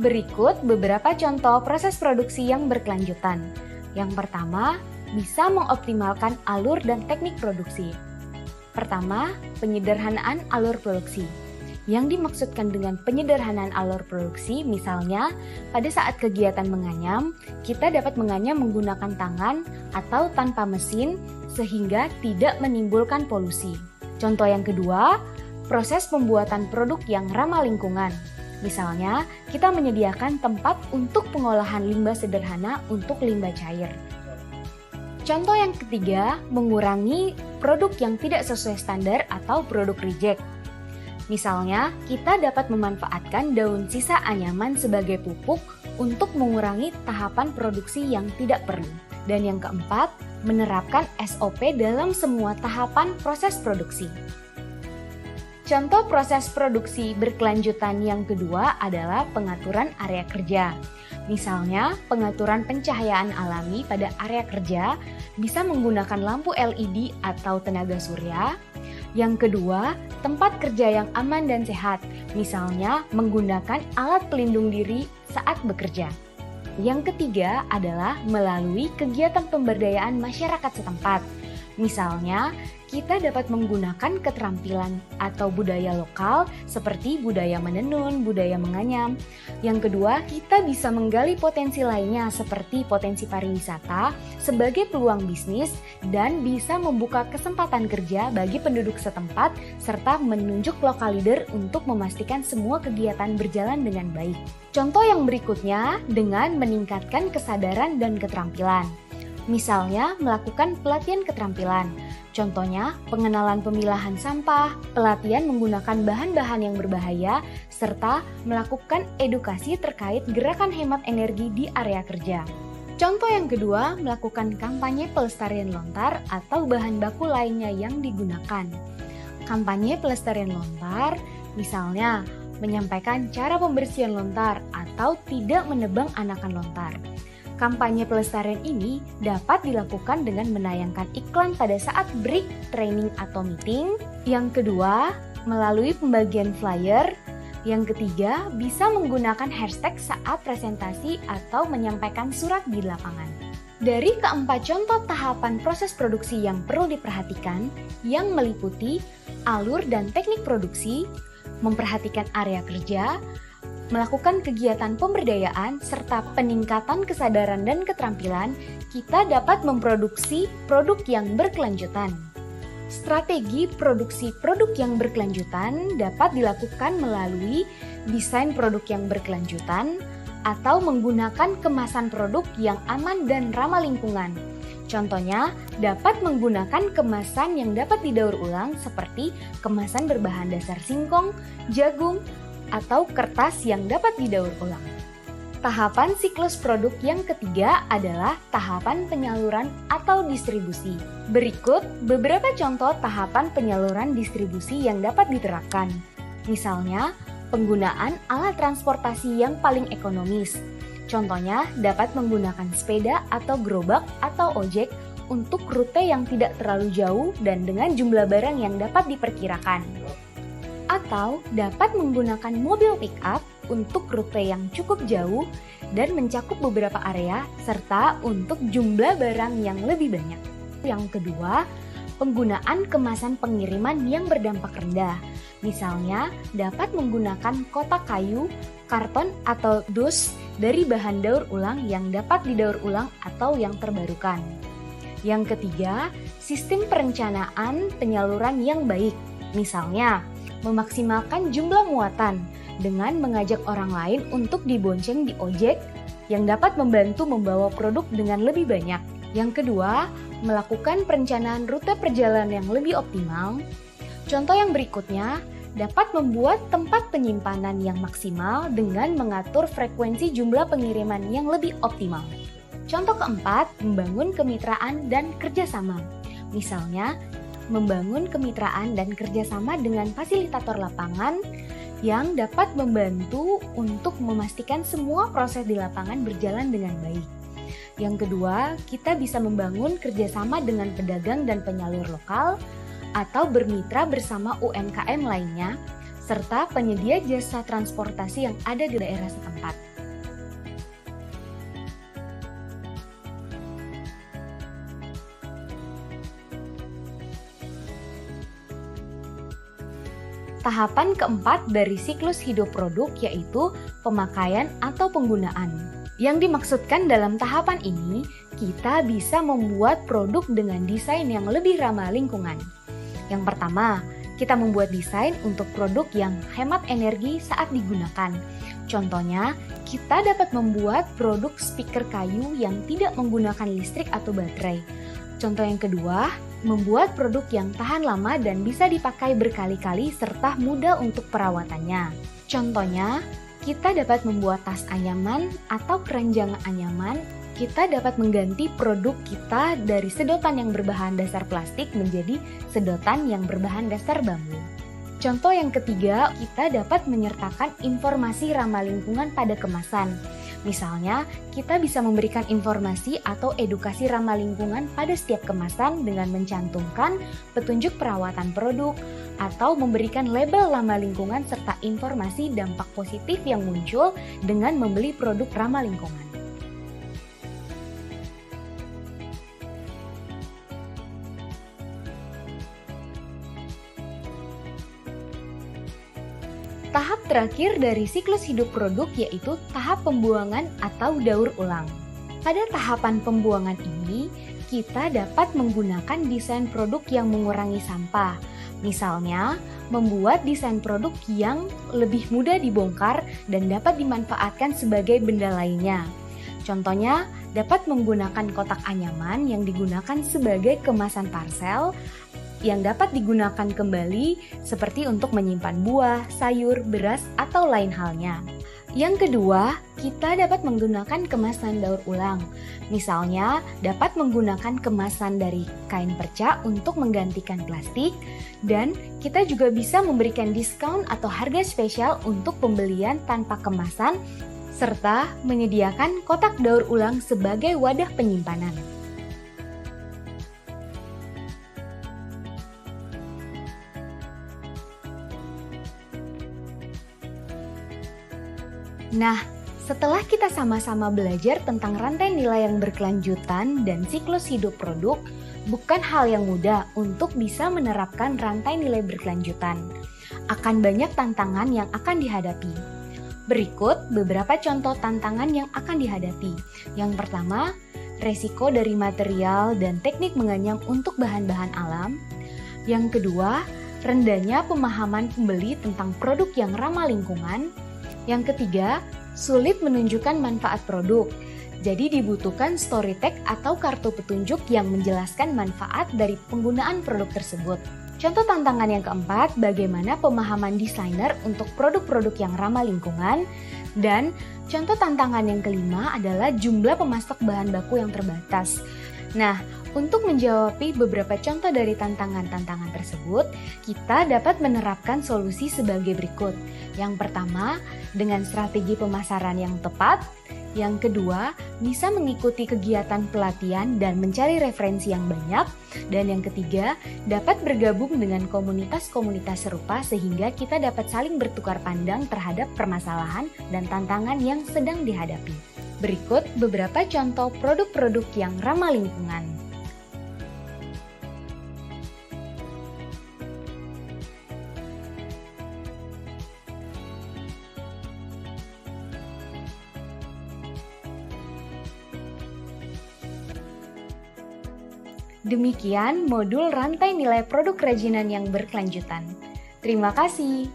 Berikut beberapa contoh proses produksi yang berkelanjutan. Yang pertama, bisa mengoptimalkan alur dan teknik produksi. Pertama, penyederhanaan alur produksi. Yang dimaksudkan dengan penyederhanaan alur produksi, misalnya pada saat kegiatan menganyam, kita dapat menganyam menggunakan tangan atau tanpa mesin sehingga tidak menimbulkan polusi. Contoh yang kedua, proses pembuatan produk yang ramah lingkungan. Misalnya, kita menyediakan tempat untuk pengolahan limbah sederhana untuk limbah cair. Contoh yang ketiga, mengurangi produk yang tidak sesuai standar atau produk reject. Misalnya, kita dapat memanfaatkan daun sisa anyaman sebagai pupuk untuk mengurangi tahapan produksi yang tidak perlu. Dan yang keempat, menerapkan SOP dalam semua tahapan proses produksi. Contoh proses produksi berkelanjutan yang kedua adalah pengaturan area kerja. Misalnya, pengaturan pencahayaan alami pada area kerja bisa menggunakan lampu LED atau tenaga surya. Yang kedua, tempat kerja yang aman dan sehat, misalnya menggunakan alat pelindung diri saat bekerja. Yang ketiga adalah melalui kegiatan pemberdayaan masyarakat setempat. Misalnya, kita dapat menggunakan keterampilan atau budaya lokal seperti budaya menenun, budaya menganyam. Yang kedua, kita bisa menggali potensi lainnya seperti potensi pariwisata sebagai peluang bisnis dan bisa membuka kesempatan kerja bagi penduduk setempat serta menunjuk lokal leader untuk memastikan semua kegiatan berjalan dengan baik. Contoh yang berikutnya dengan meningkatkan kesadaran dan keterampilan. Misalnya, melakukan pelatihan keterampilan. Contohnya, pengenalan pemilahan sampah, pelatihan menggunakan bahan-bahan yang berbahaya, serta melakukan edukasi terkait gerakan hemat energi di area kerja. Contoh yang kedua, melakukan kampanye pelestarian lontar atau bahan baku lainnya yang digunakan. Kampanye pelestarian lontar, misalnya, menyampaikan cara pembersihan lontar atau tidak menebang anakan lontar. Kampanye pelestarian ini dapat dilakukan dengan menayangkan iklan pada saat break, training, atau meeting. Yang kedua, melalui pembagian flyer. Yang ketiga, bisa menggunakan hashtag saat presentasi atau menyampaikan surat di lapangan. Dari keempat contoh tahapan proses produksi yang perlu diperhatikan, yang meliputi alur dan teknik produksi, memperhatikan area kerja, melakukan kegiatan pemberdayaan, serta peningkatan kesadaran dan keterampilan, kita dapat memproduksi produk yang berkelanjutan. Strategi produksi produk yang berkelanjutan dapat dilakukan melalui desain produk yang berkelanjutan atau menggunakan kemasan produk yang aman dan ramah lingkungan. Contohnya, dapat menggunakan kemasan yang dapat didaur ulang seperti kemasan berbahan dasar singkong, jagung, atau kertas yang dapat didaur ulang. Tahapan siklus produk yang ketiga adalah tahapan penyaluran atau distribusi. Berikut beberapa contoh tahapan penyaluran distribusi yang dapat diterapkan. Misalnya, penggunaan alat transportasi yang paling ekonomis. Contohnya, dapat menggunakan sepeda atau gerobak atau ojek untuk rute yang tidak terlalu jauh dan dengan jumlah barang yang dapat diperkirakan. Atau dapat menggunakan mobil pick-up untuk rute yang cukup jauh dan mencakup beberapa area serta untuk jumlah barang yang lebih banyak. Yang kedua, penggunaan kemasan pengiriman yang berdampak rendah. Misalnya, dapat menggunakan kotak kayu, karton, atau dus dari bahan daur ulang yang dapat didaur ulang atau yang terbarukan. Yang ketiga, sistem perencanaan penyaluran yang baik. Misalnya, memaksimalkan jumlah muatan dengan mengajak orang lain untuk dibonceng di ojek yang dapat membantu membawa produk dengan lebih banyak. Yang kedua, melakukan perencanaan rute perjalanan yang lebih optimal. Contoh yang berikutnya, dapat membuat tempat penyimpanan yang maksimal dengan mengatur frekuensi jumlah pengiriman yang lebih optimal. Contoh keempat, membangun kemitraan dan kerjasama. Misalnya, membangun kemitraan dan kerjasama dengan fasilitator lapangan yang dapat membantu untuk memastikan semua proses di lapangan berjalan dengan baik. Yang kedua, kita bisa membangun kerjasama dengan pedagang dan penyalur lokal atau bermitra bersama UMKM lainnya, serta penyedia jasa transportasi yang ada di daerah setempat. tahapan keempat dari siklus hidup produk yaitu pemakaian atau penggunaan. Yang dimaksudkan dalam tahapan ini, kita bisa membuat produk dengan desain yang lebih ramah lingkungan. Yang pertama, kita membuat desain untuk produk yang hemat energi saat digunakan. Contohnya, kita dapat membuat produk speaker kayu yang tidak menggunakan listrik atau baterai. Contoh yang kedua, membuat produk yang tahan lama dan bisa dipakai berkali-kali serta mudah untuk perawatannya. Contohnya, kita dapat membuat tas anyaman atau keranjang anyaman. Kita dapat mengganti produk kita dari sedotan yang berbahan dasar plastik menjadi sedotan yang berbahan dasar bambu. Contoh yang ketiga, kita dapat menyertakan informasi ramah lingkungan pada kemasan. Misalnya, kita bisa memberikan informasi atau edukasi ramah lingkungan pada setiap kemasan dengan mencantumkan petunjuk perawatan produk atau memberikan label ramah lingkungan serta informasi dampak positif yang muncul dengan membeli produk ramah lingkungan. Tahap terakhir dari siklus hidup produk yaitu tahap pembuangan atau daur ulang. Pada tahapan pembuangan ini, kita dapat menggunakan desain produk yang mengurangi sampah. Misalnya, membuat desain produk yang lebih mudah dibongkar dan dapat dimanfaatkan sebagai benda lainnya. Contohnya, dapat menggunakan kotak anyaman yang digunakan sebagai kemasan parcel yang dapat digunakan kembali seperti untuk menyimpan buah, sayur, beras, atau lain halnya. Yang kedua, kita dapat menggunakan kemasan daur ulang. Misalnya, dapat menggunakan kemasan dari kain perca untuk menggantikan plastik, dan kita juga bisa memberikan diskon atau harga spesial untuk pembelian tanpa kemasan, serta menyediakan kotak daur ulang sebagai wadah penyimpanan. Nah, setelah kita sama-sama belajar tentang rantai nilai yang berkelanjutan dan siklus hidup produk, bukan hal yang mudah untuk bisa menerapkan rantai nilai berkelanjutan. Akan banyak tantangan yang akan dihadapi. Berikut beberapa contoh tantangan yang akan dihadapi. Yang pertama, resiko dari material dan teknik menganyam untuk bahan-bahan alam. Yang kedua, rendahnya pemahaman pembeli tentang produk yang ramah lingkungan. Yang ketiga, sulit menunjukkan manfaat produk. Jadi dibutuhkan story tag atau kartu petunjuk yang menjelaskan manfaat dari penggunaan produk tersebut. Contoh tantangan yang keempat, bagaimana pemahaman desainer untuk produk-produk yang ramah lingkungan. Dan contoh tantangan yang kelima adalah jumlah pemasok bahan baku yang terbatas. Nah, untuk menjawab beberapa contoh dari tantangan-tantangan tersebut, kita dapat menerapkan solusi sebagai berikut. Yang pertama, dengan strategi pemasaran yang tepat. Yang kedua, bisa mengikuti kegiatan pelatihan dan mencari referensi yang banyak. Dan yang ketiga, dapat bergabung dengan komunitas-komunitas serupa sehingga kita dapat saling bertukar pandang terhadap permasalahan dan tantangan yang sedang dihadapi. Berikut beberapa contoh produk-produk yang ramah lingkungan. Demikian modul rantai nilai produk kerajinan yang berkelanjutan. Terima kasih.